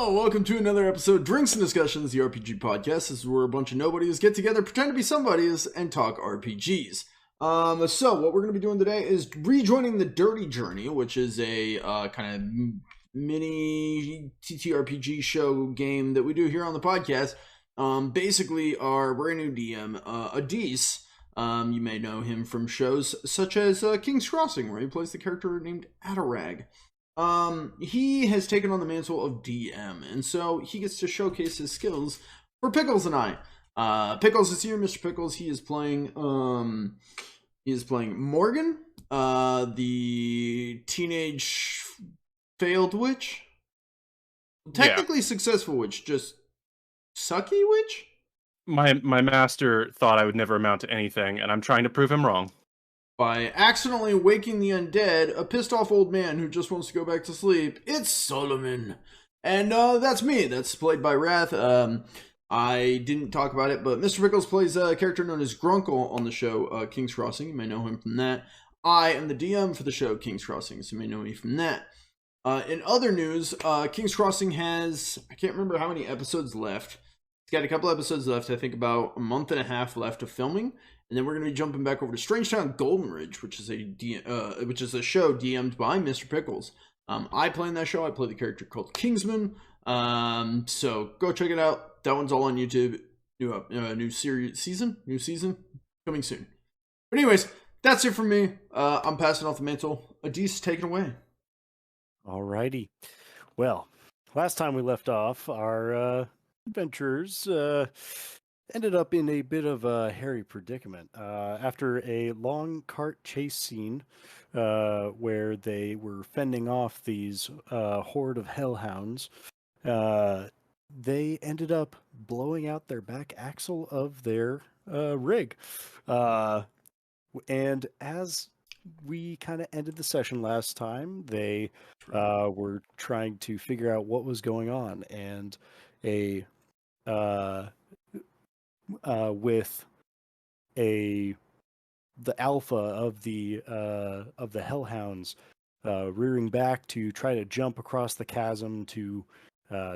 Hello, welcome to another episode of Drinks and Discussions, the RPG podcast. This is where a bunch of nobodies get together, pretend to be somebodies, and talk RPGs. So what we're going to be doing today is rejoining the Dirty Journey, which is a kind of mini TTRPG show game that we do here on the podcast. Basically, our brand new DM, Adis, you may know him from shows such as King's Crossing, where he plays the character named Adarag. He has taken on the mantle of DM, and so he gets to showcase his skills for Pickles and I. Pickles is here, Mr. Pickles. He is playing Morgan, the teenage failed witch. Technically successful witch, just sucky witch? My master thought I would never amount to anything, and I'm trying to prove him wrong. By accidentally waking the undead, a pissed off old man who just wants to go back to sleep, it's Solomon. And that's me. That's played by Wrath. I didn't talk about it, but Mr. Pickles plays a character known as Grunkle on the show King's Crossing. You may know him from that. I am the DM for the show King's Crossing, so you may know me from that. In other news, King's Crossing has, I can't remember how many episodes left. It's got a couple episodes left, I think about a month and a half left of filming. And then we're going to be jumping back over to Strangetown Golden Ridge, which is a show DM'd by Mr. Pickles. I play in that show. I play the character called Kingsman. So go check it out. That one's all on YouTube. New season coming soon. But anyways, that's it from me. I'm passing off the mantle. Adis, take it away. Alrighty. Well, last time we left off, our adventurers ended up in a bit of a hairy predicament after a long cart chase scene where they were fending off these horde of hellhounds. They ended up blowing out their back axle of their rig. And as we kind of ended the session last time, they were trying to figure out what was going on, and with the alpha of the hellhounds rearing back to try to jump across the chasm to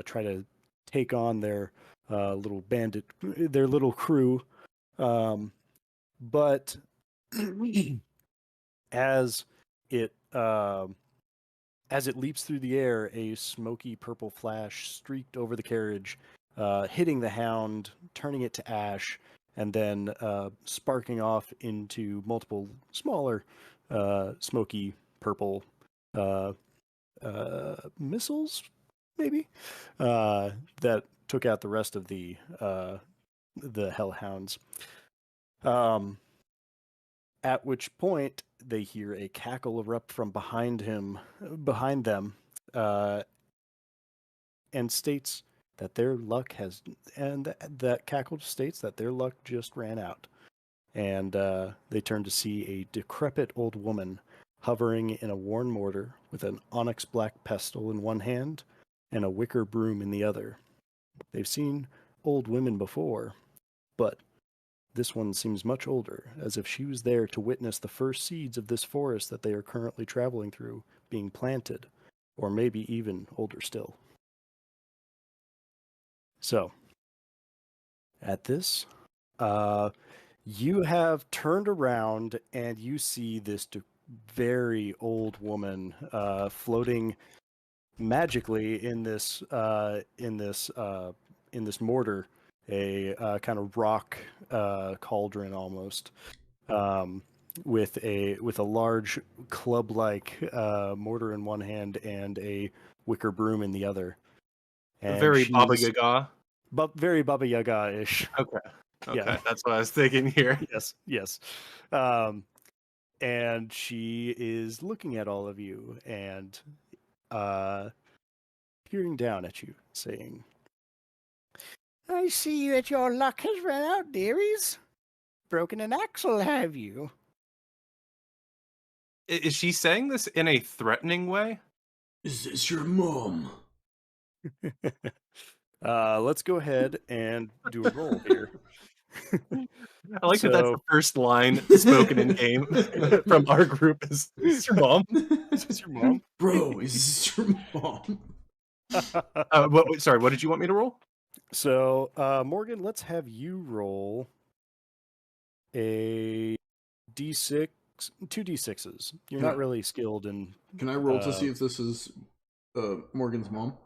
try to take on their little crew, but as it leaps through the air, a smoky purple flash streaked over the carriage, hitting the hound, turning it to ash, and then sparking off into multiple smaller smoky purple missiles, maybe, that took out the rest of the hellhounds. At which point they hear a cackle erupt from behind them, and states that their luck has, and that cackle states that their luck just ran out. And they turn to see a decrepit old woman hovering in a worn mortar with an onyx black pestle in one hand and a wicker broom in the other. They've seen old women before, but this one seems much older, as if she was there to witness the first seeds of this forest that they are currently traveling through being planted, or maybe even older still. So, at this, you have turned around and you see this very old woman floating magically in this mortar, a kind of rock cauldron almost, with a large club-like mortar in one hand and a wicker broom in the other. And very Baba Yaga. But very Baba Yaga-ish. Okay, Yeah. That's what I was thinking here. Yes. And she is looking at all of you and peering down at you, saying, "I see that your luck has run out, dearies. Broken an axle, have you?" Is she saying this in a threatening way? Is this your mom? Let's go ahead and do a roll here. I like that that's the first line spoken in game from our group is your mom? Is this your mom? Bro, is this your mom? Sorry, what did you want me to roll? So, Morgan, let's have you roll a d6, two d6s. You're Can not I, really skilled in. can I roll to see if this is Morgan's mom?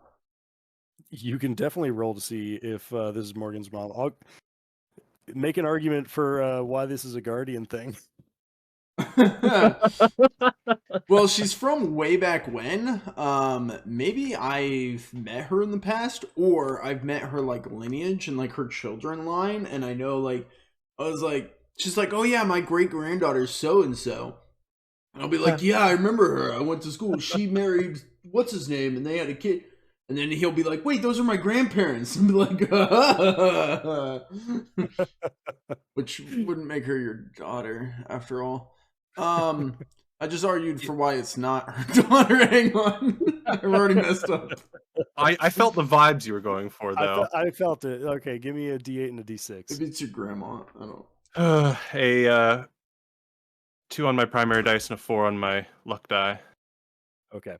You can definitely roll to see if this is Morgan's mom. I'll make an argument for why this is a guardian thing. Well, she's from way back when. Maybe I've met her in the past, or I've met her like lineage and like her children line, and I know like I was like, she's like, oh yeah, my great granddaughter's so and so. And I'll be like, yeah, I remember her. I went to school. She married what's his name, and they had a kid. And then he'll be like, wait, those are my grandparents. And be like, which wouldn't make her your daughter after all. I just argued for why it's not her daughter. Hang on. I've already messed up. I felt the vibes you were going for, though. I felt it. Okay, give me a d8 and a d6. If it's your grandma, I don't. A 2 on my primary dice and a 4 on my luck die. Okay.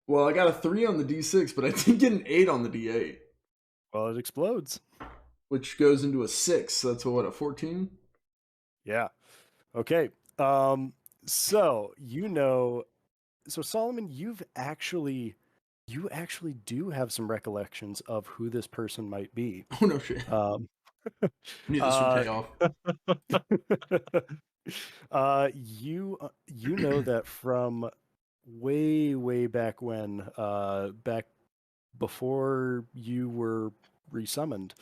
Well, I got a 3 on the d6, but I did get an 8 on the d8. Well, it explodes. Which goes into a 6. So that's a 14? Yeah. Okay. So Solomon, you actually do have some recollections of who this person might be. Oh no shit. Need this for payoff. You know that from way back when, back before you were resummoned,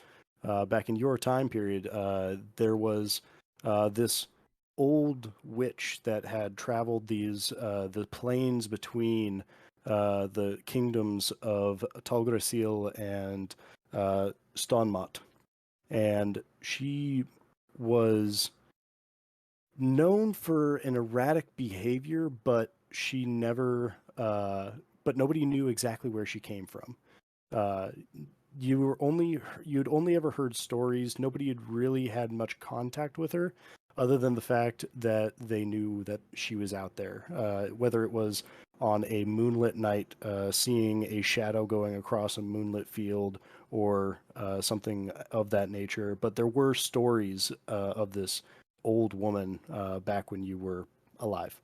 back in your time period, there was this old witch that had traveled the plains between the kingdoms of Talgrasil and Stonmot, and she was known for an erratic behavior, but she never but nobody knew exactly where she came from. You'd only ever heard stories. Nobody had really had much contact with her, other than the fact that they knew that she was out there. Whether it was on a moonlit night, seeing a shadow going across a moonlit field, or something of that nature. But there were stories of this old woman back when you were alive.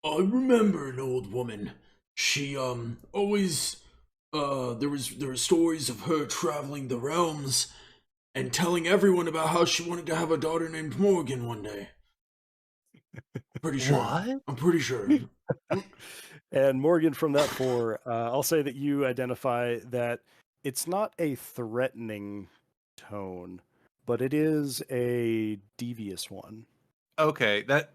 I remember an old woman. She always there were stories of her traveling the realms and telling everyone about how she wanted to have a daughter named Morgan one day. Pretty sure. What? I'm pretty sure. And Morgan, from that 4, I'll say that you identify that it's not a threatening tone, but it is a devious one. Okay, that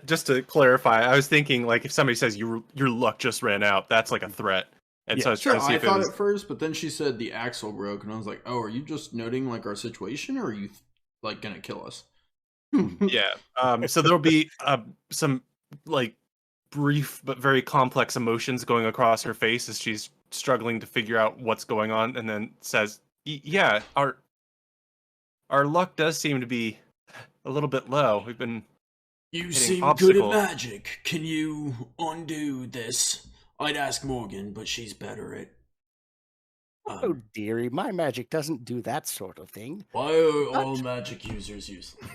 just to clarify, I was thinking like if somebody says your luck just ran out, that's like a threat. And so I was Sure, trying to see I if thought it was at first, but then she said the axle broke, and I was like, "Oh, are you just noting like our situation, or are you like gonna kill us?" yeah. So there'll be some like brief but very complex emotions going across her face as she's struggling to figure out what's going on, and then says, "Yeah, our luck does seem to be a little bit low. We've been You hitting seem good at obstacles." magic. Can you undo this? I'd ask Morgan, but she's better at. Oh, dearie, my magic doesn't do that sort of thing. Why are all magic users useless?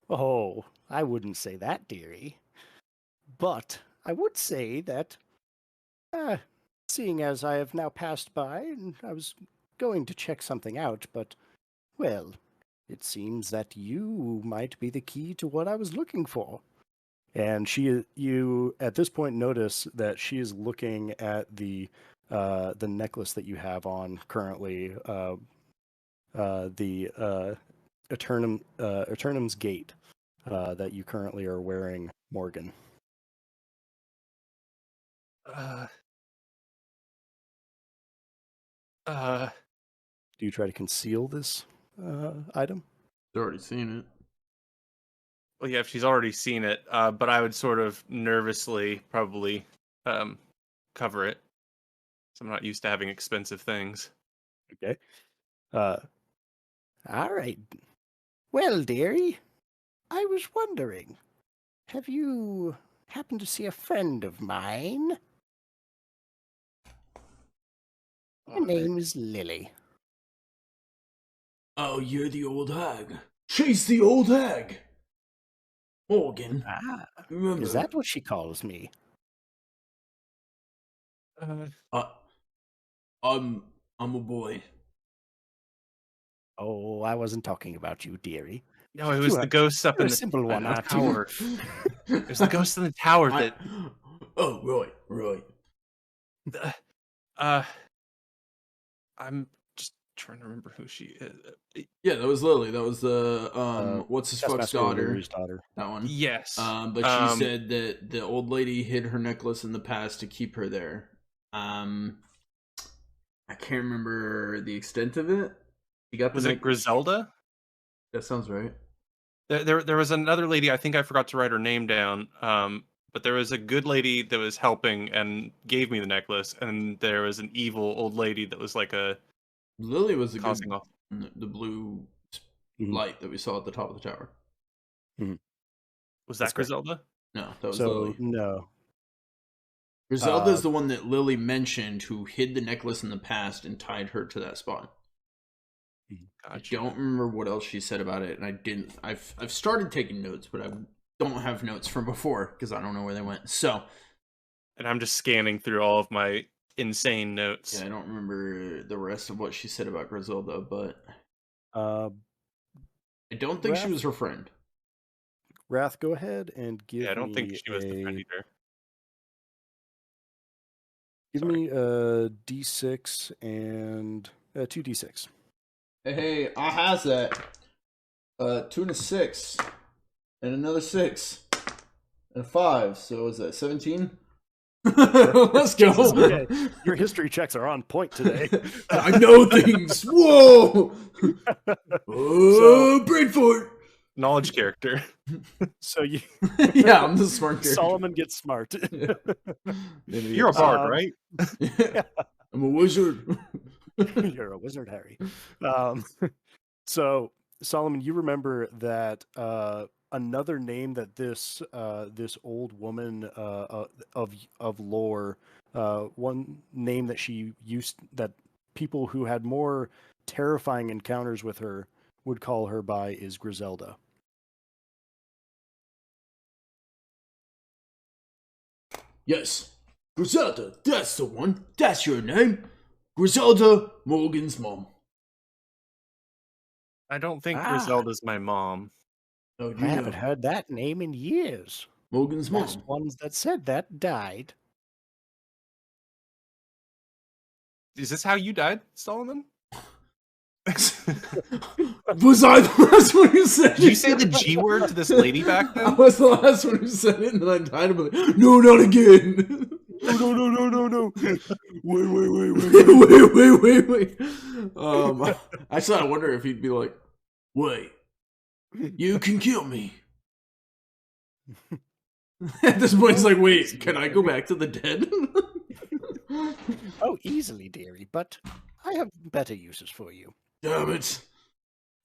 Oh, I wouldn't say that, dearie. But I would say that, seeing as I have now passed by, and I was going to check something out, but, well, it seems that you might be the key to what I was looking for. And you at this point notice that she is looking at the necklace that you have on currently, the Eternum's Gate that you currently are wearing, Morgan. Do you try to conceal this item? I've already seen it. Well, yeah, if she's already seen it, but I would sort of nervously probably cover it. So I'm not used to having expensive things. Okay. All right. Well, dearie, I was wondering, have you happened to see a friend of mine? My name is Lily. Oh, you're the old hag. Chase the old hag! Morgan, Ah, remember... is that what she calls me? I'm a boy. Oh, I wasn't talking about you, dearie. No, it was the ghosts up in the simple one, aren't you? tower. It was the ghosts in the tower that. Oh, right. I'm just trying to remember who she is. Yeah, that was Lily. That was the what's his fuck's daughter? daughter. That one. Yes. But she said that the old lady hid her necklace in the past to keep her there. I can't remember the extent of it. You got was it Griselda? That sounds right. There was another lady. I think I forgot to write her name down. But there was a good lady that was helping and gave me the necklace, and there was an evil old lady that was like a. Lily was the causing off the blue light that we saw at the top of the tower. Was that Griselda? No, that was Lily. No. Griselda is the one that Lily mentioned who hid the necklace in the past and tied her to that spot. Gotcha. I don't remember what else she said about it, and I didn't. I've started taking notes, but I don't have notes from before because I don't know where they went. So, and I'm just scanning through all of my insane notes. Yeah, I don't remember the rest of what she said about Griselda, but I don't think she was her friend. Wrath, go ahead and give me. Yeah, I don't think she was the friend either. Give me a D6 and 2d6. Hey, I has that. 2 and a 6, and another 6, and a 5. So is that 17? Let's go. Okay. Your history checks are on point today. I know things. Whoa! Brain fart. Knowledge character. So you. Yeah, I'm the smart character. Solomon gets smart. Yeah. You're a bard, right? Yeah. I'm a wizard. You're a wizard, Harry. So Solomon, you remember that another name that this old woman of lore, one name that she used, that people who had more terrifying encounters with her would call her by, is Griselda. Yes, Griselda, that's the one. That's your name. Griselda, Morgan's mom. I don't think Griselda's my mom. Oh, I haven't heard that name in years. Morgan's mom. Last ones that said that died. Is this how you died, Solomon? Was I the last one who said it? Did you say the G word to this lady back then? I was the last one who said it, and then I died. I'm like, no, not again. No. Wait. Actually, I wonder if he'd be like, wait, you can kill me. At this point, he's like, wait, can I go back to the dead? Oh, easily, dearie, but I have better uses for you. Damn it.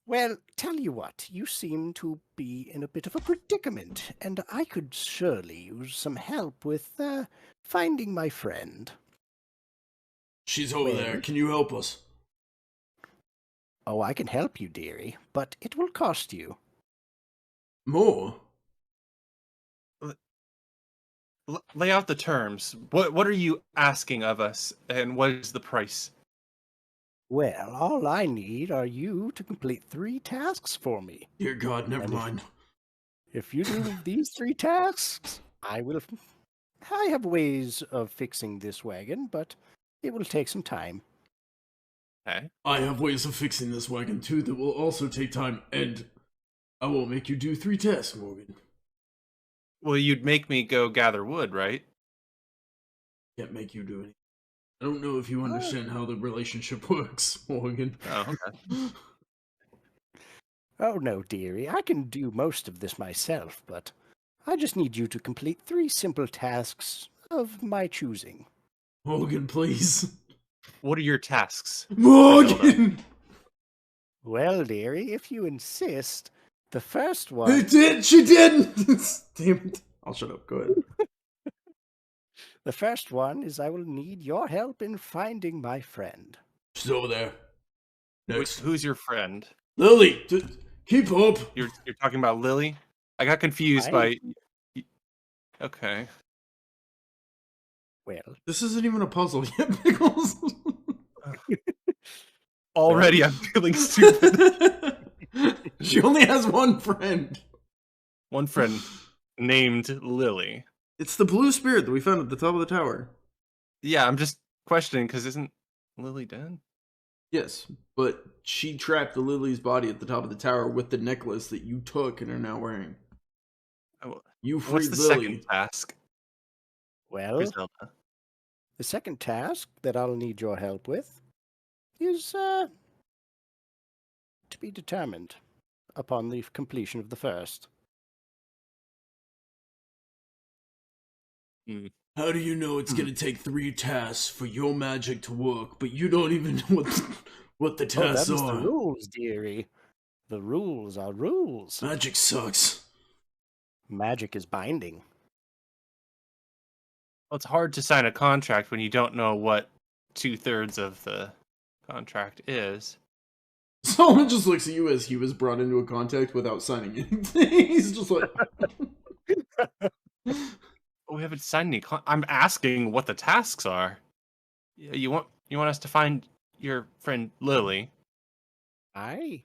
Well, tell you what, you seem to be in a bit of a predicament, and I could surely use some help with finding my friend. She's over there. Can you help us? Oh, I can help you, dearie, but it will cost you. More? Lay out the terms. What are you asking of us, and what is the price? Well, all I need are you to complete 3 tasks for me. Dear God, never mind. If you do these 3 tasks, I have ways of fixing this wagon, but it will take some time. Okay. I have ways of fixing this wagon too that will also take time, and I won't make you do 3 tasks, Morgan. Well, you'd make me go gather wood, right? Can't make you do anything. I don't know if you understand how the relationship works, Morgan. Oh, okay. Oh, no, dearie. I can do most of this myself, but I just need you to complete 3 simple tasks of my choosing. Morgan, please. What are your tasks? Morgan! Well, dearie, if you insist, the first one... She didn't! Damn it. I'll shut up. Go ahead. The first one is I will need your help in finding my friend. She's over there. Next. Who's your friend? Lily, keep up. You're talking about Lily? I got confused by. Okay. Well, This isn't even a puzzle yet, Pickles. Already, I'm feeling stupid. She only has one friend. One friend named Lily. It's the blue spirit that we found at the top of the tower. Yeah, I'm just questioning because isn't Lily dead? Yes, but she trapped the Lily's body at the top of the tower with the necklace that you took and are now wearing. Oh, You what's freed the Lily. second task? well, Griselda? the second task that I'll need your help with is to be determined upon the completion of the first. How do you know it's going to take 3 tasks for your magic to work, but you don't even know what the tasks them's are? the rules, dearie. The rules are rules. Magic sucks. Magic is binding. Well, it's hard to sign a contract when you don't know what 2/3 of the contract is. Someone just looks at you as he was brought into a contact without signing anything. He's just like... We haven't signed any. I'm asking what the tasks are. You want us to find your friend Lily? Aye.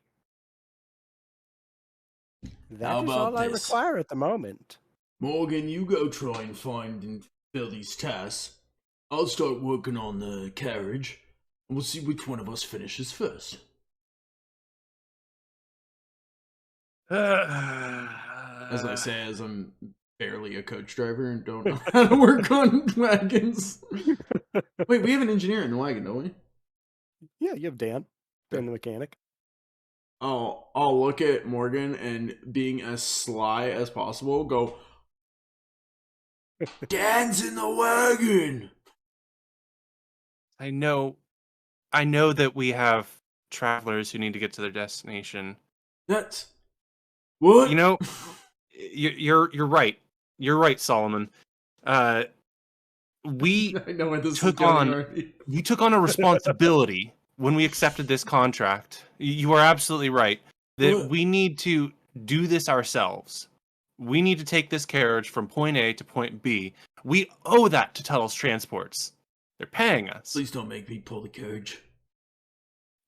How That is about all I this? require at the moment. Morgan, you go try and find and fill these tasks. I'll start working on the carriage, and we'll see which one of us finishes first. As I say, as I'm barely a coach driver and don't know how to work on wagons. Wait, we have an engineer in the wagon, don't we? Yeah, you have Dan the mechanic. I'll look at Morgan and, being as sly as possible, go, Dan's in the wagon! I know that we have travelers who need to get to their destination. That's... What? You know, you're right. You're right, Solomon. We I know where this is took going on already. we took on a responsibility when we accepted this contract. You are absolutely right that What? we need to do this ourselves. We need to take this carriage from point A to point B. We owe that to Tuttle's Transports. They're paying us. Please don't make me pull the carriage.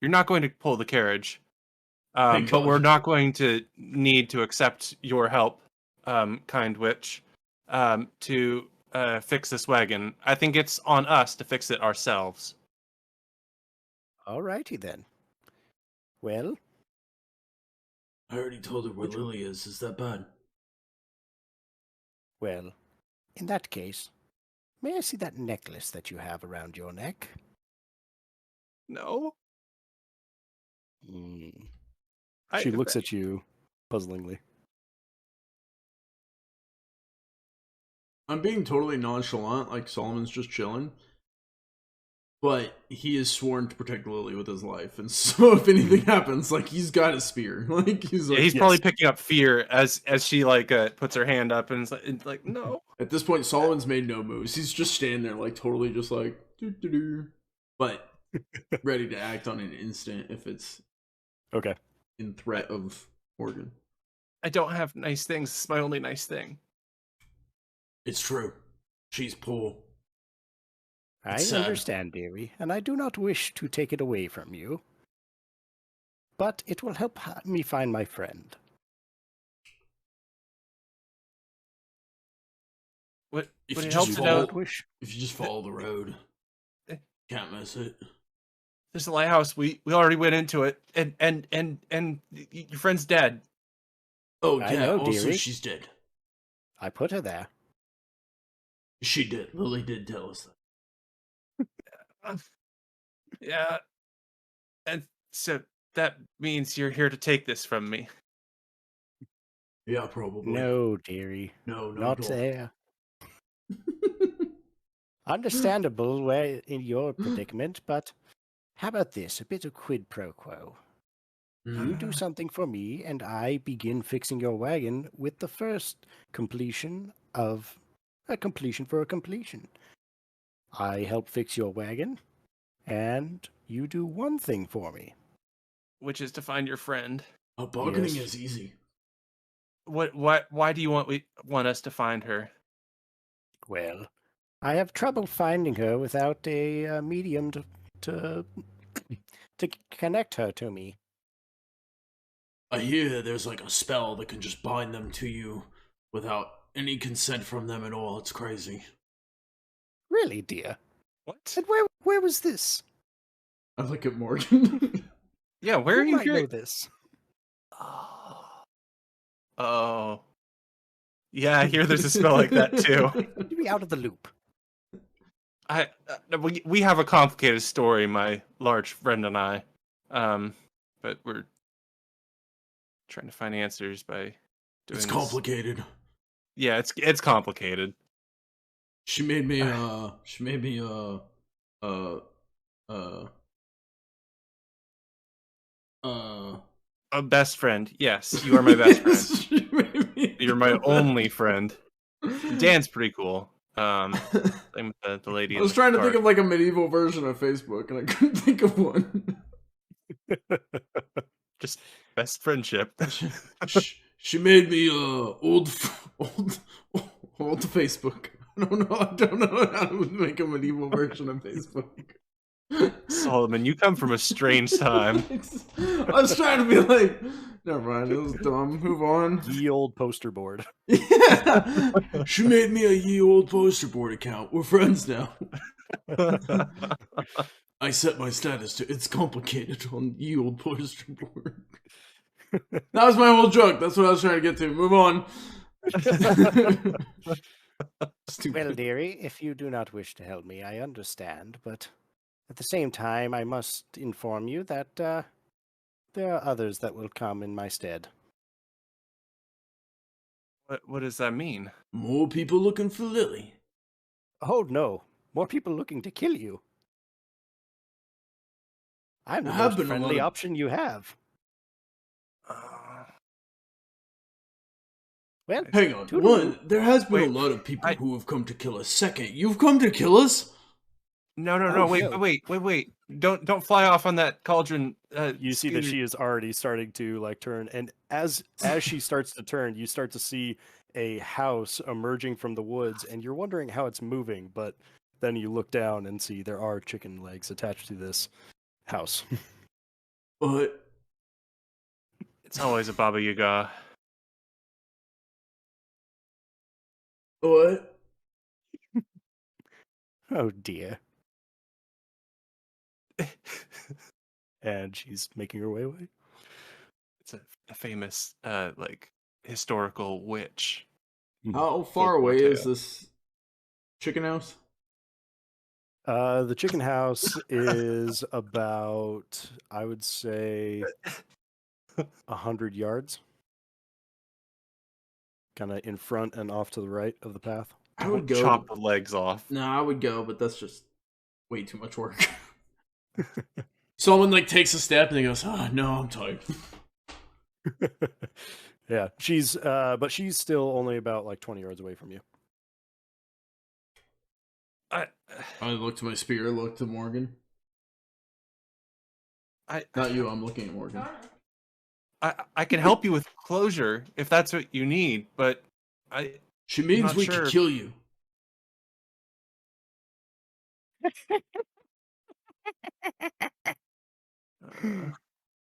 You're not going to pull the carriage, Thank but God. we're not going to need to accept your help, kind witch, to fix this wagon. I think it's on us to fix it ourselves. Alrighty then. Well, I already told her where Lily is. Is that bad? well, in that case, may I see that necklace that you have around your neck? No. She looks at you puzzlingly. I'm being totally nonchalant, like Solomon's just chilling. But he is sworn to protect Lily with his life, and so if anything happens, like, he's got a spear. Like, he's like, Yeah, he's probably picking up fear as she like puts her hand up and is like no. At this point, Solomon's made no moves. He's just standing there, like, totally just like, doo-doo-doo. But ready to act on an instant if it's Okay. in threat of Morgan. I don't have nice things. It's my only nice thing. It's true. She's poor. I It's sad. understand, dearie, and I do not wish to take it away from you. But it will help me find my friend. What If would you it just help to follow- know? Wish. If you just follow the road, can't miss it. There's a lighthouse. We already went into it, and your friend's dead. Oh, I yeah, know, also dearie. she's dead. I put her there. She did. Lily did tell us that. Yeah, and so that means you're here to take this from me. Yeah, probably. No, dearie. No, Not don't. there. Understandable where in your predicament, but how about this? A bit of quid pro quo. You do something for me, and I begin fixing your wagon with the first completion of a completion for a completion. I help fix your wagon, and you do one thing for me. Which is to find your friend. Oh, bargaining Yes. is easy. Why do you want us to find her? Well, I have trouble finding her without a medium to to connect her to me. I hear there's like a spell that can just bind them to you without any consent from them at all. It's crazy. Really, dear? What? And where was this? I look at Morgan. Yeah, where are Who you might know hearing? this? Oh. Yeah, I hear there's a spell like that too. To be out of the loop. We have a complicated story, my large friend and I. But we're trying to find answers by doing It's this. complicated. Yeah, it's complicated. She made me A best friend. Yes, you are my best friend. She made me You're my do only that. friend. Dan's pretty cool. Same with the lady. I was trying to think of like a medieval version of Facebook, and I couldn't think of one. Just best friendship. She made me old Facebook. I don't know how to make a medieval version of Facebook. Solomon, you come from a strange time. I was trying to be like, never mind, it was dumb. Move on. Ye old poster board. Yeah, she made me a ye old poster board account. We're friends now. I set my status to it's complicated on ye old poster board. That was my whole joke. That's what I was trying to get to. Move on. Well, dearie, if you do not wish to help me, I understand, but at the same time, I must inform you that there are others that will come in my stead. What does that mean? More people looking for Lily. Oh no, more people looking to kill you. I'm the There have most been a lot friendly of- option you have. Well, Hang on. toodaloo. One, there has been Wait, a lot of people who have come to kill us. Second, you've come to kill us? No, Oh, wait. Don't fly off on that cauldron. You see that she is already starting to like turn, and as she starts to turn, you start to see a house emerging from the woods, and you're wondering how it's moving, but then you look down and see there are chicken legs attached to this house. But It's always a Baba Yaga. what? Oh dear. And she's making her way away. It's a famous like historical witch. How far Folklore away is tale. this chicken house? The chicken house is about, I would say, 100 yards. Kind of in front and off to the right of the path. I would go. Chop the legs off. No, I would go, but that's just way too much work. Someone like takes a step and he goes, "Ah, no, I'm tired." Yeah, but she's still only about like 20 yards away from you. I I look to my spear, look to Morgan. Not you, I'm looking at Morgan. I can help you with closure if that's what you need, but She means not we sure. could kill you.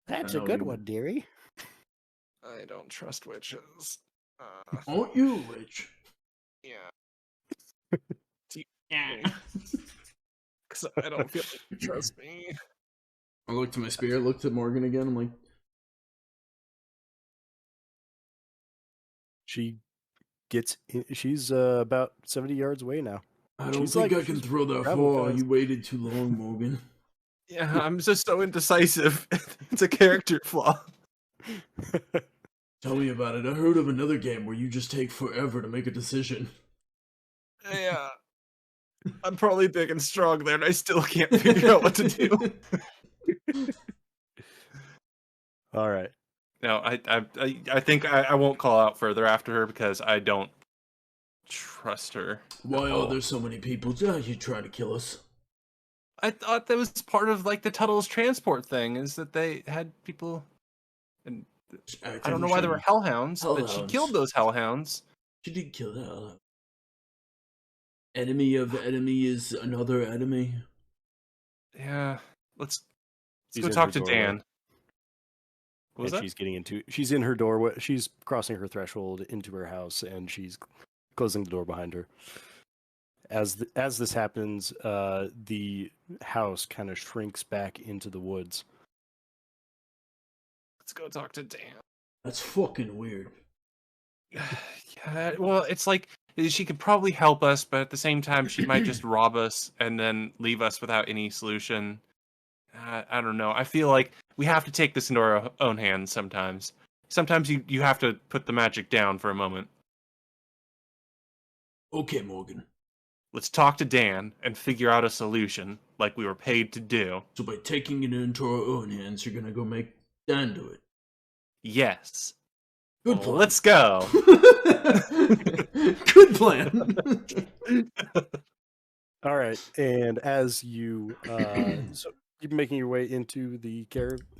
That's I a know good you- one, dearie. I don't trust witches. Aren't you a witch? Yeah. Yeah. Because I don't feel like you trust me. I look to my spear, look to Morgan again. I'm like, She's about 70 yards away now. I don't She's think like- I can she's throw that traveling far. fast. You waited too long, Morgan. Yeah, I'm just so indecisive. It's a character flaw. Tell me about it. I heard of another game where you just take forever to make a decision. Yeah. I'm probably big and strong there, and I still can't figure out what to do. All right. No, I think I won't call out further after her because I don't trust her. Why are there so many people? You trying to kill us? I thought that was part of like the Tuttle's transport thing, is that they had people, and I don't know why there were hellhounds, but she killed those hellhounds. She did kill the hellhound. Enemy of enemy is another enemy. Yeah, let's She's go in talk her to doorway. Dan. What was And that? she's in her doorway. She's crossing her threshold into her house, and she's closing the door behind her. As this happens, the house kind of shrinks back into the woods. Let's go talk to Dan. That's fucking weird. Yeah, well, it's like she could probably help us, but at the same time, she might just rob us and then leave us without any solution. I don't know. I feel like we have to take this into our own hands sometimes. Sometimes you have to put the magic down for a moment. Okay, Morgan. Let's talk to Dan and figure out a solution, like we were paid to do. So by taking it into our own hands, you're gonna go make Dan do it. Yes. Good plan. Let's go. Good plan. All right, and as you so you're making your way into the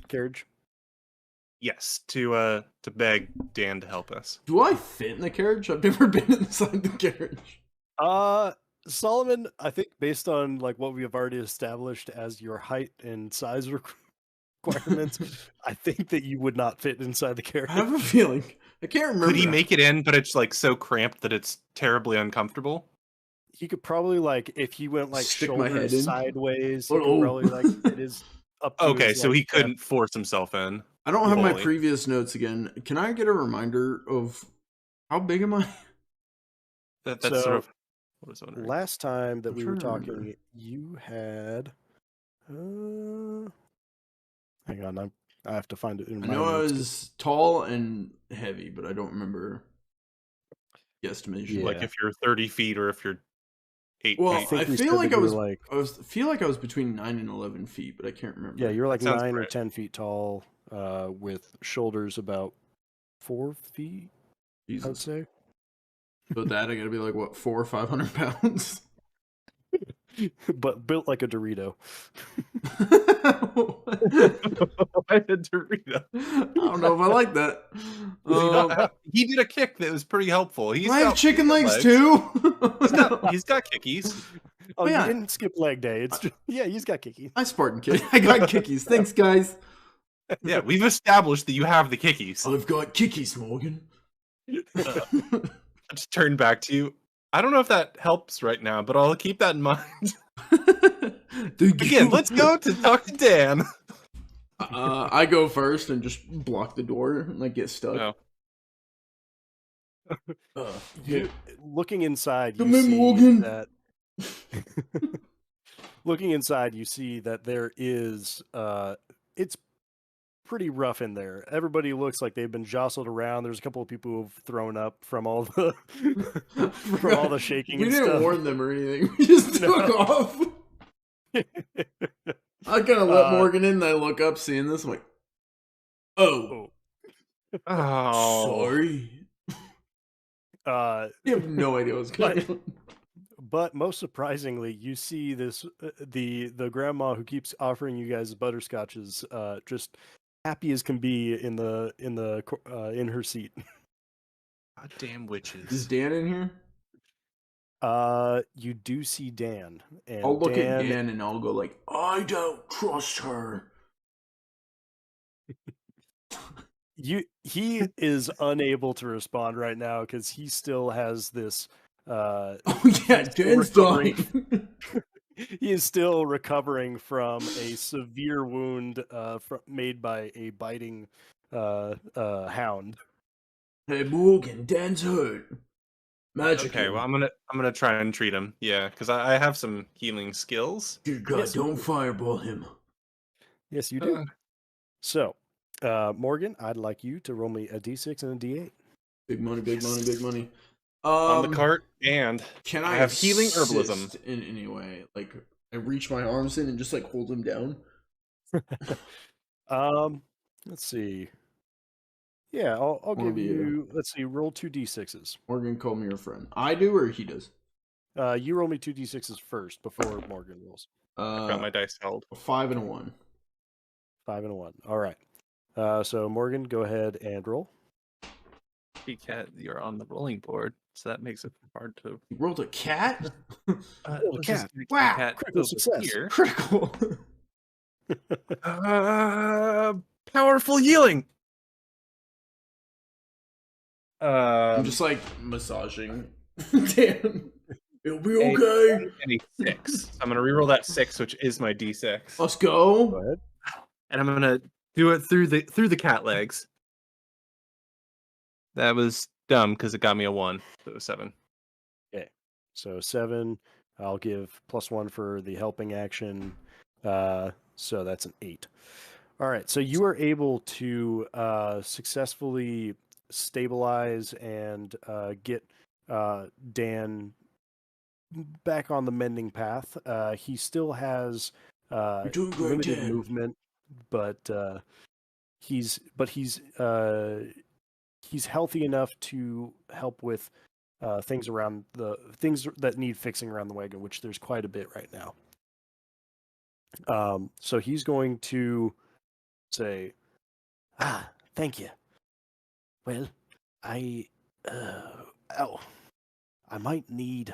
carriage. Yes, to beg Dan to help us. Do I fit in the carriage? I've never been inside the carriage. Solomon, I think based on like what we have already established as your height and size requirements, I think that you would not fit inside the carriage. I have a feeling. I can't remember. Could he make it in, but it's like so cramped that it's terribly uncomfortable? He could probably like if he went like Stick my head shoulders in? sideways, he Oh. could probably like it is up to Okay, his, so like, he couldn't force himself in. I don't have my Fully. previous notes again. Can I get a reminder of how big am I? That's So, sort of what I was wondering. Last time that I'm we were trying to remember. talking, you had. Hang on, I have to find it in I my know I notes. was tall and heavy, but I don't remember the estimation. Yeah. Like if you're 30 feet or if you're 8 Well, feet. think I we feel said like that I you were was feel like I was between 9 and 11 feet, but I can't remember. Yeah, you're like Sounds 9 or right. 10 feet tall, with shoulders about 4 feet, I'd Jesus. say. So that I gotta be like what 400 or 500 pounds. But built like a Dorito. I had to read that. I don't know if I like that. He did a kick that was pretty helpful. He's I have got chicken legs too. He's got kickies. Oh, yeah. you didn't skip leg day. It's just, yeah, he's got kickies. I Spartan kick. I got kickies. Thanks, guys. Yeah, we've established that you have the kickies. I've got kickies, Morgan. I just turned back to you. I don't know if that helps right now, but I'll keep that in mind. Again, let's go to talk to Dan. I go first and just block the door and like get stuck. No. Looking inside, you Come in, see Morgan. that. Looking inside, you see that there is. It's pretty rough in there. Everybody looks like they've been jostled around. There's a couple of people who've thrown up from all the from all the shaking. We and didn't stuff. warn them or anything. We just took off. I kind of let Morgan in. And I look up, seeing this. I'm like, oh, sorry. You have no idea what's going on. But most surprisingly, you see this the grandma who keeps offering you guys butterscotches, just happy as can be in her seat. God damn Is witches. Dan in here? You do see Dan, and I'll look at Dan and I'll go like, I don't trust her. He is unable to respond right now because he still has this. Oh yeah, Dan's dying. He is still recovering from a severe wound made by a biting hound. Hey Morgan, Dan's hurt. Magic. Okay, well I'm gonna try and treat him. Yeah, because I have some healing skills. Dear God, Yes. don't fireball him. Yes, you do. So, Morgan, I'd like you to roll me a d6 and a d8. Big money, big money, big money. On the cart, and Can I I have healing assist herbalism. in any way? Like I reach my arms in and just like hold him down. Let's see. Yeah, I'll One give of you. you. Let's see. Roll 2d6s. Morgan, call me your friend. I do or he does? You roll me 2d6s first before Morgan rolls. I've got my dice held. 5 and a 1. 5 and a 1. All right. So Morgan, go ahead and roll. Cat, you're on the rolling board, so that makes it hard to. You rolled a cat? Roll a cat. Wow, critical over success. here. Critical. Powerful healing. I'm just like massaging. Damn. It'll be okay. And a 6. So I'm gonna reroll that 6, which is my d6. Let's go. Go ahead. And I'm gonna do it through the cat legs. That was dumb because it got me a 1. So it was 7. Okay. So 7. I'll give +1 for the helping action. So that's an 8. All right. So you are able to successfully stabilize and get Dan back on the mending path. He still has You're doing great, limited Dan. movement, but he's healthy enough to help with things that need fixing around the wagon, which there's quite a bit right now. So he's going to say, thank you. Well, I might need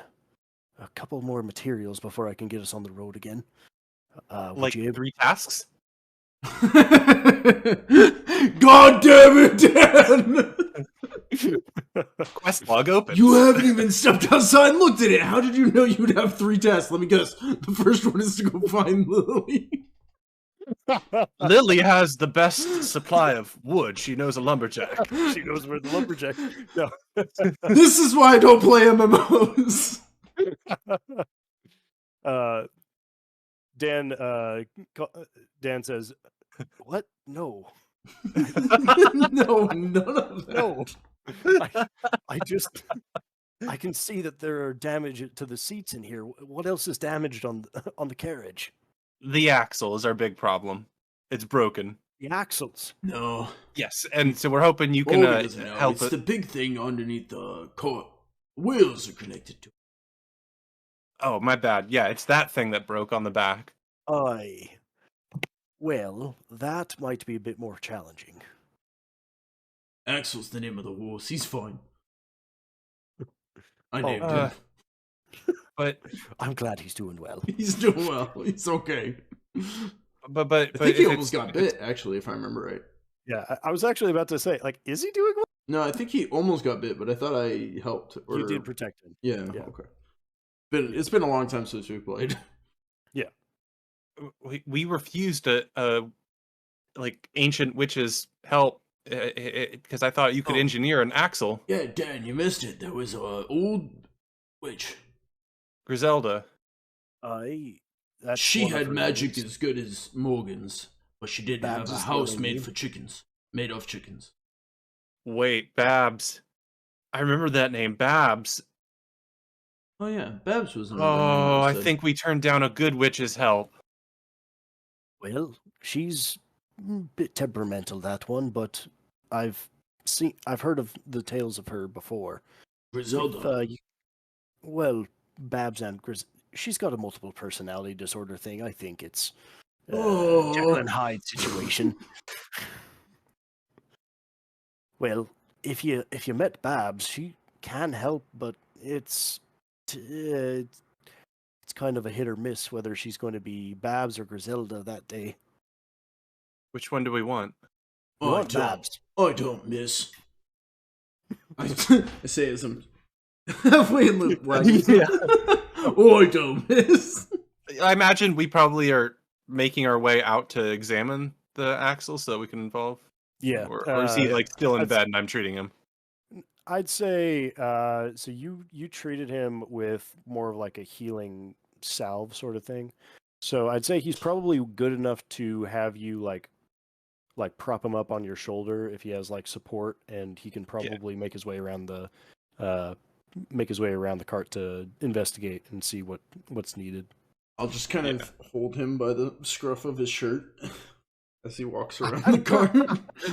a couple more materials before I can get us on the road again. Like 3 tasks? God damn it, Dan! Quest log open. You haven't even stepped outside and looked at it. How did you know you'd have 3 tasks? Let me guess. The first one is to go find Lily. Lily has the best supply of wood. She knows a lumberjack. She knows where the lumberjack. No. This is why I don't play MMOs. Dan says, "What? No, No, none of that. no. I can see that there are damage to the seats in here. What else is damaged on the carriage? The axle is our big problem. It's broken. The axles. No. Yes, and so we're hoping you can Morgan doesn't know. help It's it. the big thing underneath the car. Wheels are connected to it. Oh, my bad. Yeah, it's that thing that broke on the back. Well, that might be a bit more challenging. Axel's the name of the horse. He's fine. I named uh, him. But I'm glad he's doing well. He's doing well. He's okay. but I think if he it's- almost got bit, actually, if I remember right. Yeah, I was actually about to say, like, is he doing well? No, I think he almost got bit, but I thought I helped. Or... You did protect him. Yeah, Yeah. okay. It's been a long time since we played. we refused like ancient witches help because I thought you could Oh. engineer an axle. Yeah, Dan, you missed it. There was a old witch. Griselda. That's She one of had her magic names. as good as Morgan's, but she didn't Babs have a is the house other made name. for chickens. Made of chickens. Wait, Babs. I remember that name, Babs. Oh yeah, Babs was another name Oh, I said. think we turned down a good witch's help. Well, she's a bit temperamental, that one, but I've heard of the tales of her before. Griselda. Well, Babs and she's got a multiple personality disorder thing. I think it's Oh. Jekyll and Hyde situation. Well, if you met Babs, she can help, but it's kind of a hit or miss whether she's going to be Babs or Griselda that day. Which one do we want? You I want don't. Babs. I don't miss. I say as I'm halfway in the wagon. Yeah. I don't miss. I imagine we probably are making our way out to examine the axle so that we can involve. Yeah. Or is he like still in I'd- bed and I'm treating him? I'd say so you treated him with more of like a healing salve sort of thing. So I'd say he's probably good enough to have you like prop him up on your shoulder if he has like support, and he can probably make his way around the cart to investigate and see what's needed. I'll just kind of hold him by the scruff of his shirt. As he walks around the car.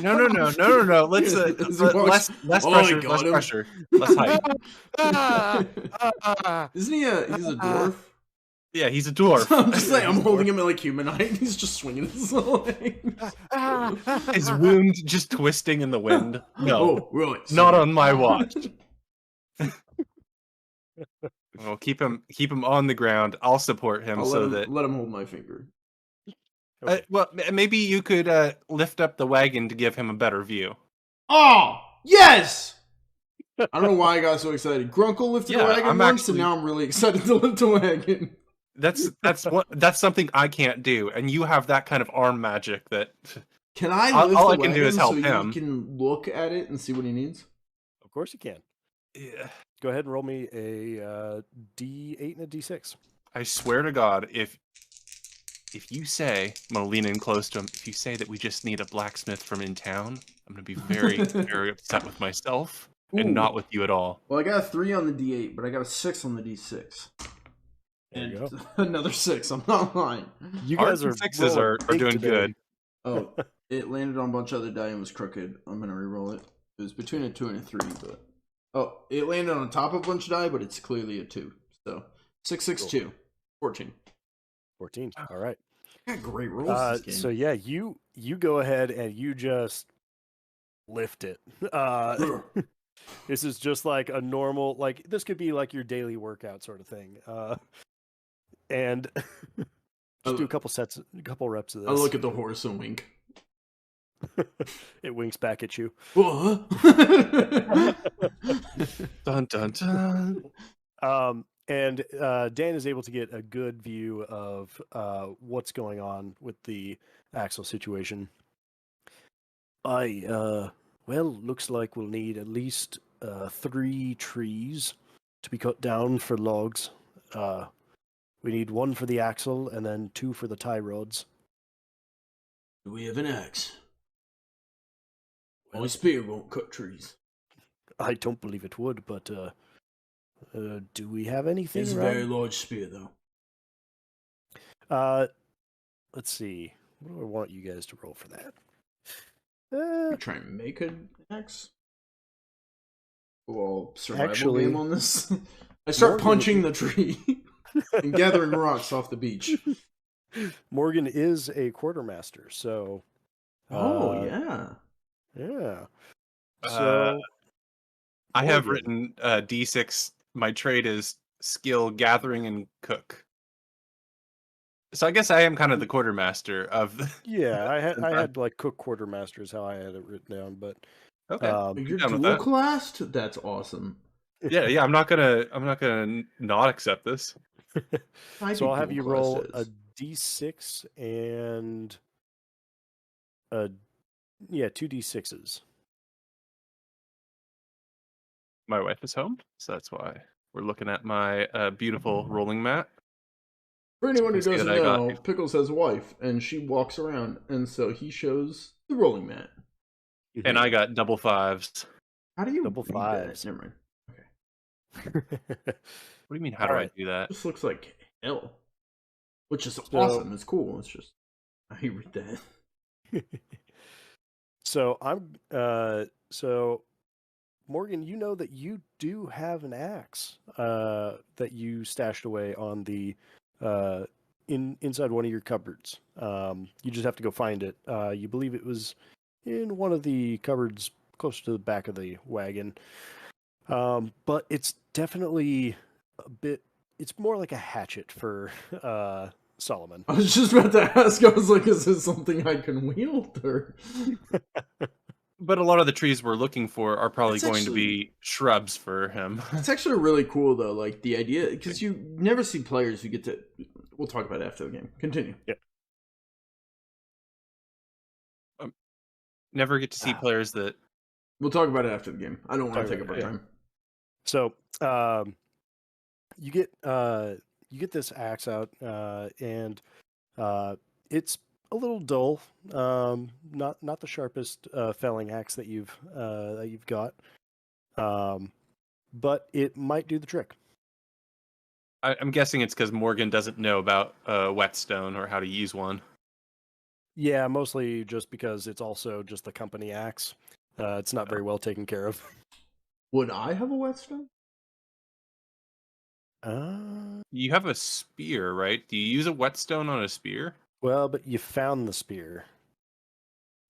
No. Let's As he walks- less Oh, I pressure, got less him. pressure, less height. Isn't he he's a dwarf? Yeah, he's a dwarf. I'm just saying, I'm he's a holding dwarf. him at like human height. He's just swinging his legs. His wound just twisting in the wind. No, Oh, really? not on my watch. Well, keep him on the ground. I'll support him I'll so let him hold my finger. that. Well, maybe you could lift up the wagon to give him a better view. Oh, yes! I don't know why I got so excited. Grunkle lifted a Yeah, wagon I'm once, actually- and now I'm really excited to lift a wagon. That's something I can't do, and you have that kind of arm magic that. Can I All- lift all the I can wagon do is help so him. you can look at it and see what he needs? Of course you can. Yeah. Go ahead and roll me a D8 and a D6. I swear to God, if you say, I'm gonna lean in close to him. If you say that we just need a blacksmith from in town, I'm gonna be very, very upset with myself and Ooh. not with you at all. Well, I got a 3 on the D8, but I got a 6 on the D6. There you And go. another 6. I'm not lying. You Ours guys are and sixes rolling are big doing today. good. Oh, it landed on a bunch of other die and was crooked. I'm gonna re-roll it. It was between a 2 and a 3, but oh, it landed on top of a bunch of die, but it's clearly a 2. So 6, 6, 2, 14. 14. All right. I got great rolls this game. So yeah, you go ahead and you just lift it. This is just like a normal, like this could be like your daily workout sort of thing. And just do a couple reps of this. I look at the horse and wink. It winks back at you. What? Dun dun dun. And Dan is able to get a good view of what's going on with the axle situation. Well, looks like we'll need at least 3 trees to be cut down for logs. We need 1 for the axle and then 2 for the tie rods. Do we have an axe? My spear won't cut trees. I don't believe it would, but do we have anything? It's a around? very large spear, though. Let's see. What do I want you guys to roll for that? You try and make an axe? Well, survival Actually, game on this. I start Morgan- punching the tree and gathering rocks off the beach. Morgan is a quartermaster, so. Oh yeah. Yeah. Uh, So I have Morgan. written D6. My trade is skill gathering and cook. So I guess I am kind of the quartermaster of. Yeah, I had like cook quartermaster is how I had it written down, but Okay. You're down with dual that. classed? That's awesome. Yeah. I'm not gonna not accept this. I'd so be I'll have dual you classed roll a as. D6 and 2 D6s. My wife is home, so that's why we're looking at my beautiful rolling mat. For anyone who See that doesn't I got know, you. Pickles has a wife, and she walks around, and so he shows the rolling mat. And I got double 5s. How do you Double read fives. that? Never mind. What do you mean? How All do right. I do that? This looks like hell, which is So- awesome. It's cool. It's just how you read that. So so Morgan, you know that you do have an axe that you stashed away on the inside one of your cupboards. You just have to go find it. You believe it was in one of the cupboards close to the back of the wagon. But it's definitely a bit. It's more like a hatchet for Solomon. I was just about to ask. I was like, "Is this something I can wield?" Or But a lot of the trees we're looking for are probably It's going to actually- be shrubs for him. it's actually really cool, though. Like the idea, because you never see players who get to. We'll talk about it after the game. Continue. Never get to see players that. We'll talk about it after the game. I don't want Talk to take up about our it, time. So you get this axe out, and it's a little dull. Not the sharpest felling axe that you've got, but it might do the trick. I'm guessing it's because Morgan doesn't know about whetstone or how to use one. Yeah, mostly just because it's also just the company axe. It's not very well taken care of. Would I have a whetstone? You have a spear, right? Do you use a whetstone on a spear? Well, but you found the spear.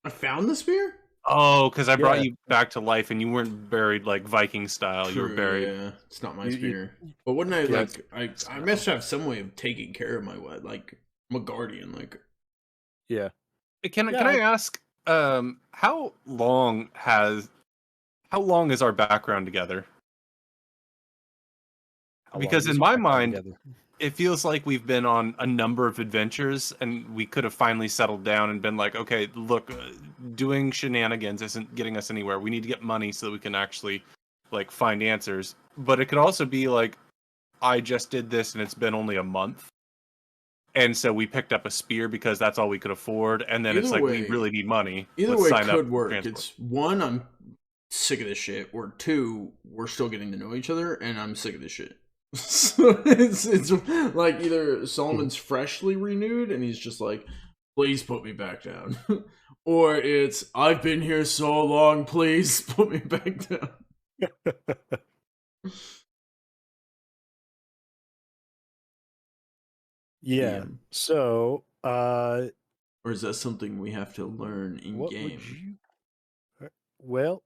I found the spear? Oh, because I brought Yeah. you back to life, and you weren't buried like Viking style. You were True, buried. yeah. It's not my You- spear. But wouldn't I, Yeah, like, I must have some way of taking care of my wet. Like, I'm a guardian. Like, Yeah. Can Yeah, I ask, how long is our background together? How long Because is in your my background mind, together? it feels like we've been on a number of adventures, and we could have finally settled down and been like, okay, look, doing shenanigans isn't getting us anywhere. We need to get money so that we can actually like find answers. But it could also be like, I just did this and it's been only a month. And so we picked up a spear because that's all we could afford. And then it's either like, we way, really need money. either Let's way sign up could for work. transport. It's one, I'm sick of this shit, or two, we're still getting to know each other, and I'm sick of this shit. So it's like either Solomon's freshly renewed and he's just like, please put me back down, or it's I've been here so long, please put me back down. Yeah. So, Or is that something we have to learn in what would game? you? Well,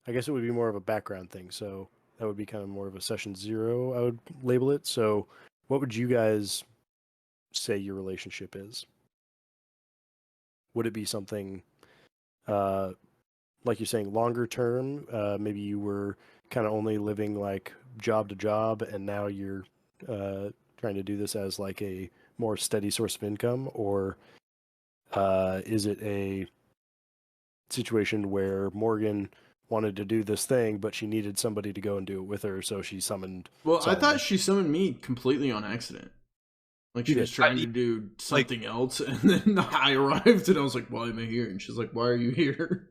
I guess it would be more of a background thing. So that would be kind of more of a session 0, I would label it. So, what would you guys say your relationship is? Would it be something, like you're saying, longer term? Maybe you were kind of only living like job to job, and now you're trying to do this as like a more steady source of income, or is it a situation where Morgan wanted to do this thing, but she needed somebody to go and do it with her, so she summoned. Well, I Solomon. thought she summoned me completely on accident. Like she was trying to do something else, and then I arrived, and I was like, "Why am I here?" And she's like, "Why are you here?"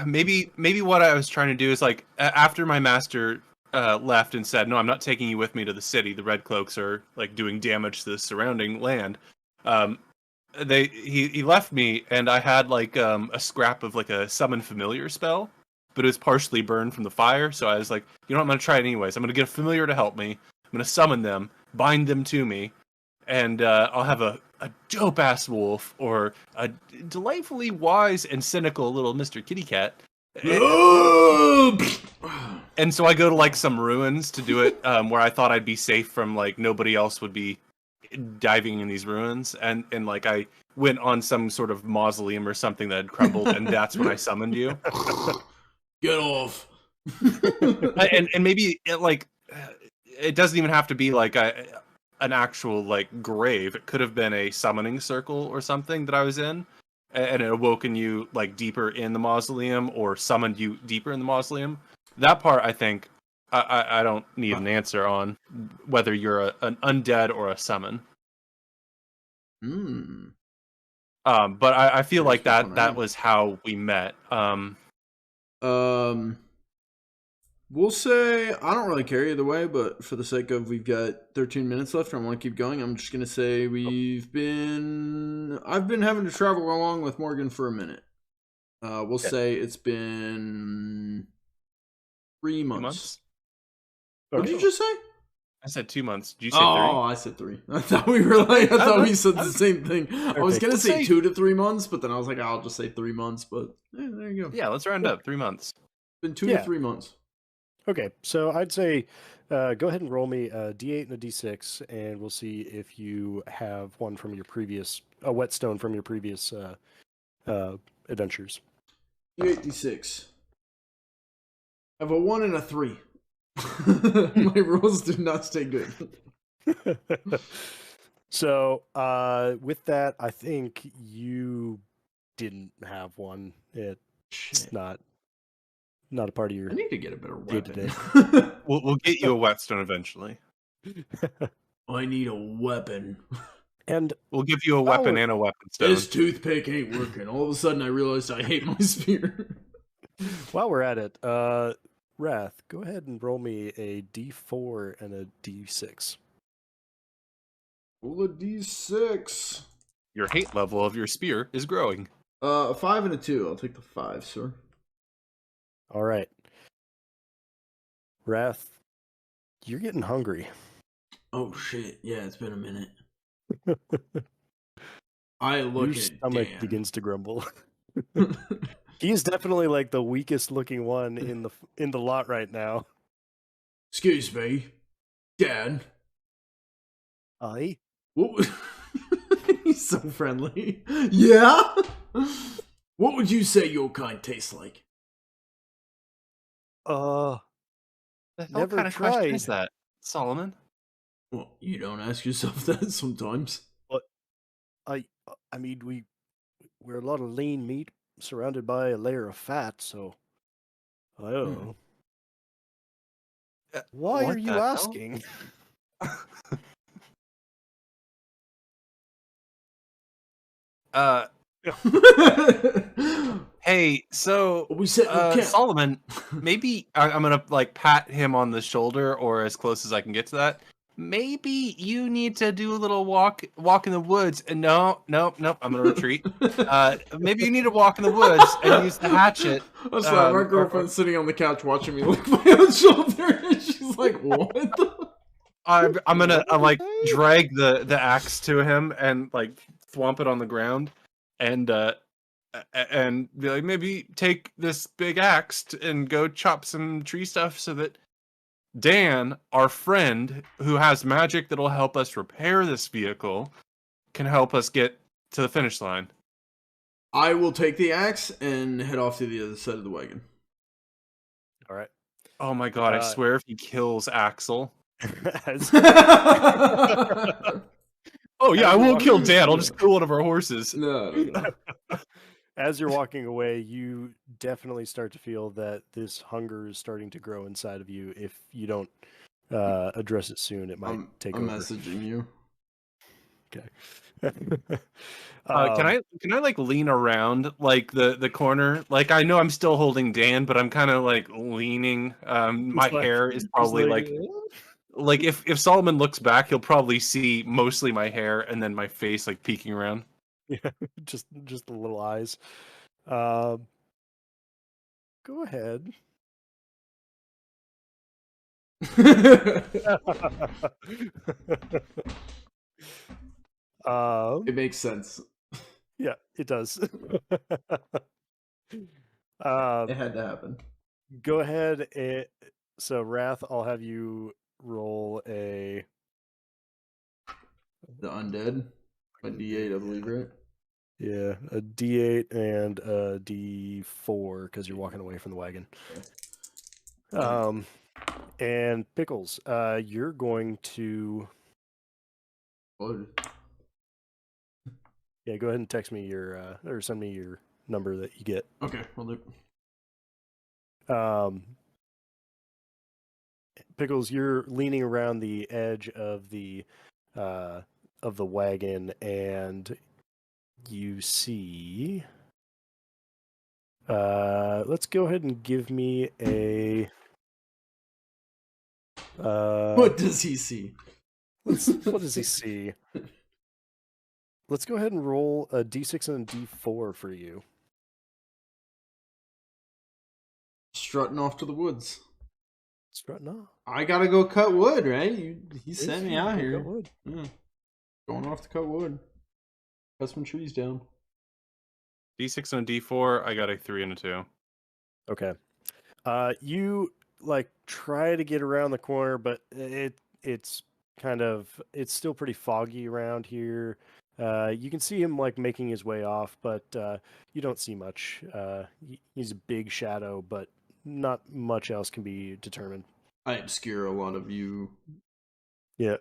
Maybe what I was trying to do is like, after my master left and said, no, I'm not taking you with me to the city. The Red Cloaks are like doing damage to the surrounding land. Um, he left me, and I had like a scrap of like a summon familiar spell, but it was partially burned from the fire. So I was like, you know what, I'm gonna try it anyways. I'm gonna get a familiar to help me. I'm gonna summon them, bind them to me, and I'll have a dope ass wolf or a delightfully wise and cynical little Mr. Kitty Cat. And so I go to like some ruins to do it, where I thought I'd be safe from like nobody else would be diving in these ruins, and like I went on some sort of mausoleum or something that had crumbled, and that's when I summoned you. Get off. And maybe it doesn't even have to be like an actual like grave. It could have been a summoning circle or something that I was in, and it awoken you like deeper in the mausoleum or summoned you deeper in the mausoleum. That part, I think, I don't need an answer on whether you're an undead or a summon. Hmm. But I feel That's like good to that know. was how we met. We'll say I don't really care either way, but for the sake of we've got 13 minutes left, and I want to keep going. I'm just gonna say I've been having to travel along with Morgan for a minute. We'll say it's been 3 months. 2 months. What did you just say? I said 2 months. Did you say 3? Oh, I said 3. I thought we were like, I thought we said the same thing. I was gonna Let's say say 2 to 3 months, but then I was like, I'll just say 3 months. But there you go. Yeah, let's round up 3 months. It's been 2 to 3 months. Okay, so I'd say go ahead and roll me a D8 and a D6, and we'll see if you have one from your previous, a whetstone from your previous adventures. D8, D6. I have a 1 and a 3. My rolls do not stay good. So with that, I think you didn't have one. It's not a part of your. I need to get a better day-to-day. weapon. We'll get you a whetstone eventually. I need a weapon. And we'll give you a weapon and a weapon stone. This toothpick ain't working. All of a sudden, I realized I hate my spear. While we're at it, Wrath, go ahead and roll me a D4 and a D6. Roll a D6. Your hate level of your spear is growing. A 5 and a 2. I'll take the 5, sir. All right. Wrath, you're getting hungry. Oh shit! Yeah, it's been a minute. I Your look at stomach Dan. begins to grumble. He's definitely like the weakest looking one in the lot right now. Excuse me, Dan. Aye. What? He's so friendly. Yeah. What would you say your kind tastes like? The hell Never kind of question is tried. that, Solomon? Well, you don't ask yourself that sometimes. But I mean we're a lot of lean meat surrounded by a layer of fat, so I don't know. Why what are you the hell? asking? Hey, so We said no count. Solomon, maybe I'm gonna like pat him on the shoulder or as close as I can get to that. Maybe you need to do a little walk in the woods. And no, I'm gonna retreat. Maybe you need to walk in the woods and use the hatchet. I'm sorry, my girlfriend's sitting on the couch watching me lick my own shoulder, and she's like, "What the?" I'm gonna like drag the axe to him and like thwomp it on the ground, and be like, maybe take this big axe and go chop some tree stuff so that Dan, our friend who has magic that'll help us repair this vehicle, can help us get to the finish line. I will take the axe and head off to the other side of the wagon. All right. Oh my god, I swear if he kills Axel. Oh yeah, I won't kill Dan, I'll just kill one of our horses. No. As you're walking away, you definitely start to feel that this hunger is starting to grow inside of you. If you don't address it soon, it might take I'm over. messaging you. Okay. Can I like lean around like the corner? Like I know I'm still holding Dan, but I'm kind of like leaning. My hair is probably like if Solomon looks back, he'll probably see mostly my hair and then my face like peeking around. Yeah, just the little eyes. Go ahead. It makes sense. Yeah, it does. It had to happen. Go ahead. So Wrath, I'll have you roll the undead. A D8, I believe, right? Yeah, a D8 and a D4 because you're walking away from the wagon. Okay. And Pickles, you're going to. Yeah, go ahead and text me your or send me your number that you get. Okay, will do. Pickles, you're leaning around the edge of the wagon, and you see. Let's go ahead and give me a. What does he see? What does he see? Let's go ahead and roll a D6 and a D4 for you. Strutting off to the woods. Strutting off. I gotta go cut wood, right? He sent me out here. Cut wood. Yeah. Going off to cut wood. Cut some trees down. D6 and a D4. I got a 3 and a 2. Okay. You like try to get around the corner, but it's still pretty foggy around here. You can see him like making his way off, but you don't see much. He's a big shadow, but not much else can be determined. I obscure a lot of you. Yeah.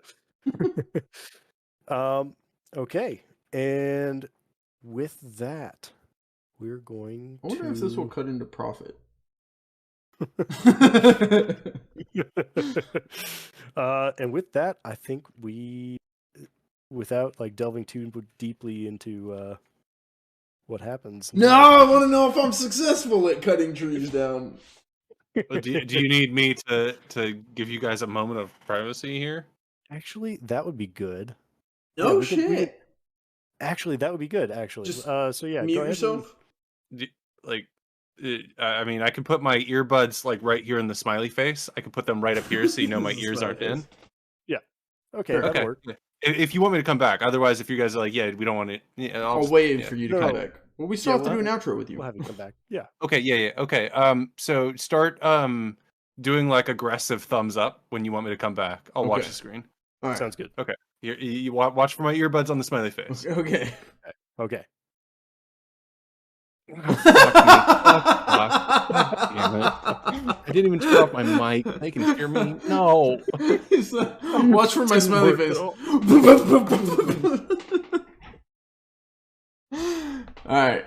Okay. And with that, we're going I wonder if this will cut into profit. And with that, I think without like delving too deeply into what happens. No, I want to know if I'm successful at cutting trees down. Do you need me to give you guys a moment of privacy here? Actually, that would be good. No yeah, shit. Actually, that would be good. Actually, Just so yeah, mute go ahead. yourself. Like, I mean, I can put my earbuds like right here in the smiley face. I can put them right up here so you know my This is ears aren't in. face. Yeah. Okay, Sure. that'll Okay. work. Yeah. If you want me to come back, otherwise, if you guys are like, yeah, we don't want it, yeah, I'll wait yeah. for you to No, come no. back. Well, we still Yeah, have to do an outro with you. We'll have you come back. Yeah. Okay, yeah. Okay. So start doing like aggressive thumbs up when you want me to come back. I'll watch Okay. the screen. All right. Sounds good. Okay. You watch for my earbuds on the smiley face. Okay. Okay. Oh, fuck me. Oh, fuck. Damn it. I didn't even turn off my mic. They can hear me. No. Watch for my smiley work at face. all. All right.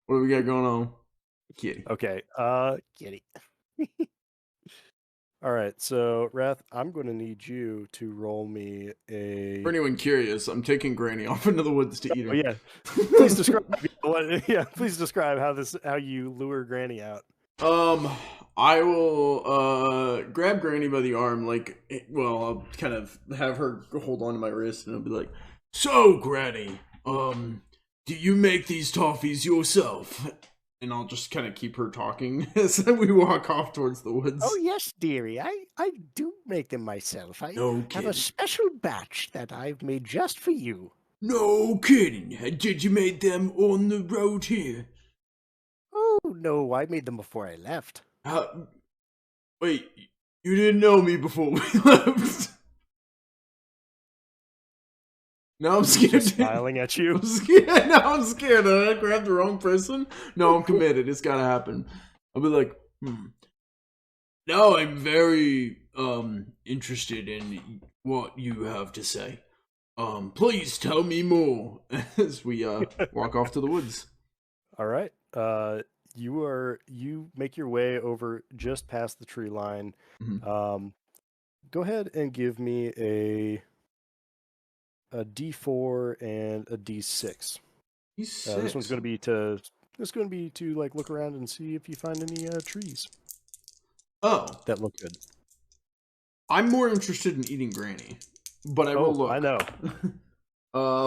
What do we got going on? Kitty. Okay. Kitty. All right. So, Wrath, I'm going to need you to roll me a. For anyone curious, I'm taking Granny off into the woods to eat her. Oh yeah. Please describe. Yeah. Please describe how you lure Granny out. I will grab Granny by the arm, I'll kind of have her hold on to my wrist, and I'll be like, "So, Granny, do you make these toffees yourself?" And I'll just kind of keep her talking as we walk off towards the woods. Oh, yes, dearie. I do make them myself. I No have kidding. a special batch that I've made just for you. No kidding. Did you make them on the road here? Oh, no, I made them before I left. Wait, you didn't know me before we left. Now I'm scared. Just smiling at you. I'm scared. Now I'm scared. Did I grab the wrong person? No, I'm committed. It's gotta happen. I'll be like, Now I'm very interested in what you have to say. Please tell me more as we walk off to the woods. All right. You make your way over just past the tree line. Mhm. Go ahead and give me a D4 and a D6. This one's going to be to like look around and see if you find any trees that look good. I'm more interested in eating Granny, but I will look. I know.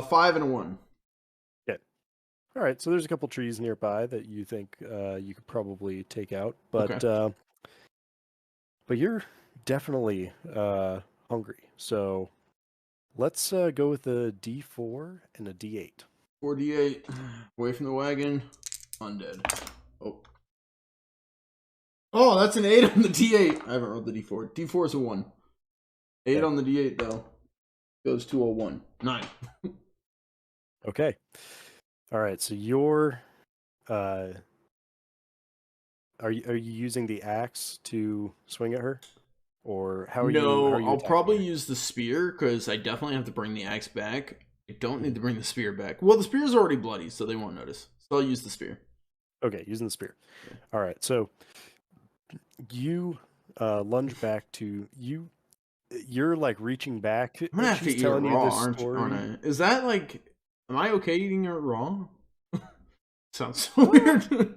5 and a 1. All right, so there's a couple trees nearby that you think you could probably take out, but Okay. but you're definitely hungry. So let's go with a D4 and a D8. 48, away from the wagon, undead. Oh, that's an 8 on the D8. I haven't rolled the D4. D4 is a 1. 8 Okay. on the D8 though. Goes to a 1. 9. Okay. All right, so you're are you using the axe to swing at her, or how are you? No, I'll attacking probably her? use the spear because I definitely have to bring the axe back. I don't need to bring the spear back. Well, the spear's already bloody, so they won't notice. So I'll use the spear. Okay, using the spear. All right, so you lunge back to you. You're like reaching back. I'm gonna have to She's eat it telling you raw, this aren't story. I? Is that like? Am I okay eating it raw? Sounds so weird. I'm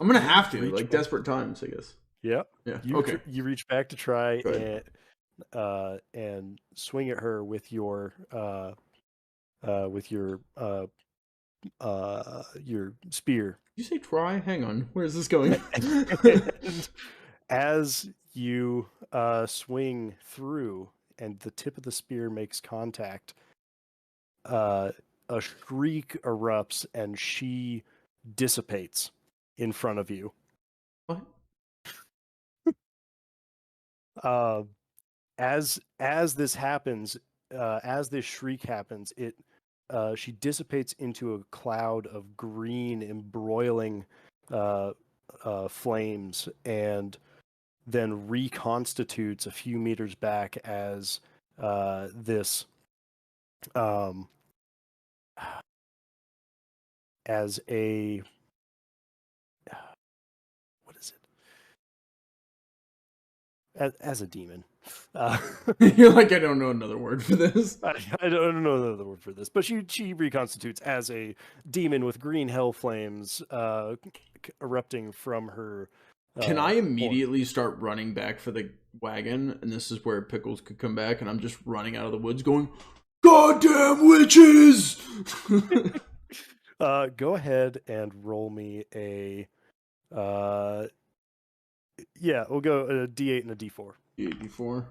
gonna have to, like desperate times, I guess. Yeah. Yeah. You Okay. you reach back to try Good. and swing at her with your spear. Did you say try? Hang on. Where's this going? And as you swing through and the tip of the spear makes contact, a shriek erupts and she dissipates in front of you. What? As this happens, as this shriek happens, she dissipates into a cloud of green embroiling flames, and then reconstitutes a few meters back as this as a what is it? As a demon. You're like, I don't know another word for this. I don't know another word for this, but she reconstitutes as a demon with green hell flames erupting from her. Can I immediately start running back for the wagon? And this is where Pickles could come back, and I'm just running out of the woods going, Goddamn witches! Go ahead and roll me a. Yeah, we'll go a D8 and a D4. D8, D4?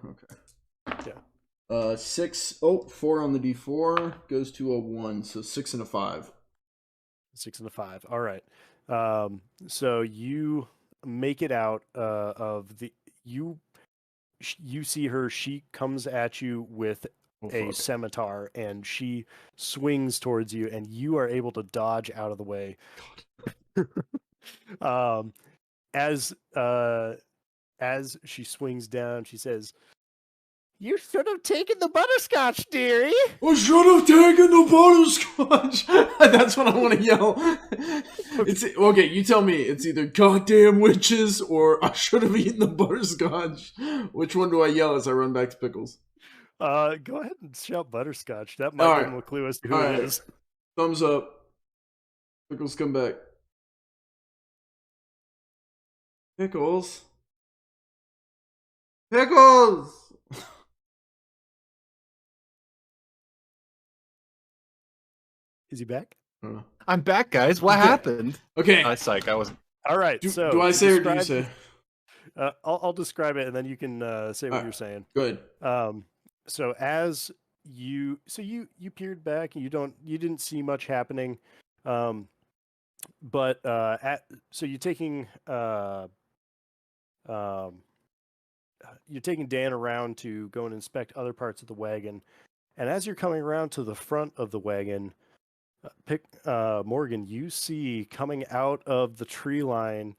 Okay. Yeah. 6. Oh, 4 on the D4 goes to a 1, so 6 and a 5. 6 and a 5. All right. So you make it out of the you see her. She comes at you with a scimitar, and she swings towards you, and you are able to dodge out of the way. As she swings down, she says, "You should have taken the butterscotch, dearie." I should have taken the butterscotch. That's what I want to yell. It's okay. You tell me. It's either goddamn witches or I should have eaten the butterscotch. Which one do I yell as I run back to Pickles? Go ahead and shout butterscotch. That might give him a clue as to who it is. Thumbs up. Pickles, come back. Pickles. Pickles. Is he back? I'm back, guys. What happened? Okay. Psych. I wasn't. All right. Do I say or do you say? I'll describe it, and then you can say what you're saying. Good. So as you peered back, and you didn't see much happening, but so you're taking Dan around to go and inspect other parts of the wagon, and as you're coming around to the front of the wagon, Morgan, you see coming out of the tree line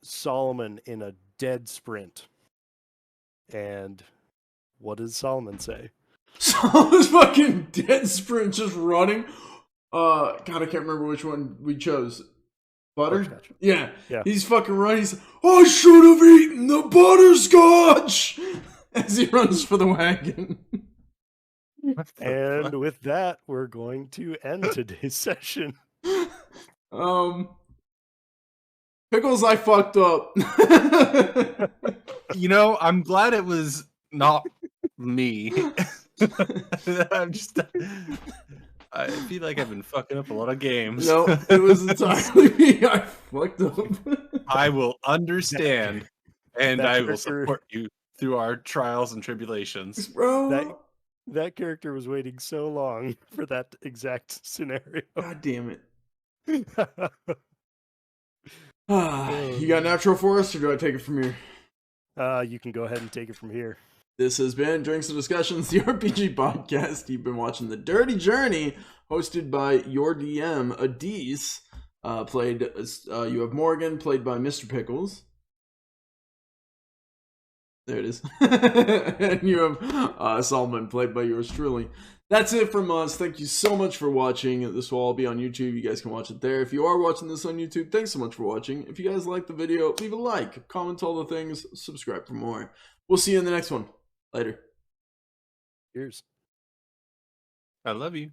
Solomon in a dead sprint. And what does Solomon say? Solomon's fucking dead sprint, just running. God, I can't remember which one we chose. Butter? Yeah. He's fucking running. He's, I should have eaten the butterscotch! As he runs for the wagon. And with that, we're going to end today's session. Pickles, I fucked up. I'm glad it was not me. I feel like I've been fucking up a lot of games. No, it was entirely me. I fucked up. I will understand, and I will support you through our trials and tribulations. Bro. That character was waiting so long for that exact scenario. God damn it. You got an outro for us, or do I take it from here? You can go ahead and take it from here. This has been Drinks and Discussions, the RPG podcast. You've been watching The Dirty Journey, hosted by your DM, Adis. You have Morgan, played by Mr. Pickles. There it is. And you have Solomon, played by yours truly. That's it from us. Thank you so much for watching. This will all be on YouTube. You guys can watch it there. If you are watching this on YouTube, thanks so much for watching. If you guys like the video, leave a like, comment all the things, subscribe for more. We'll see you in the next one. Later. Cheers. I love you.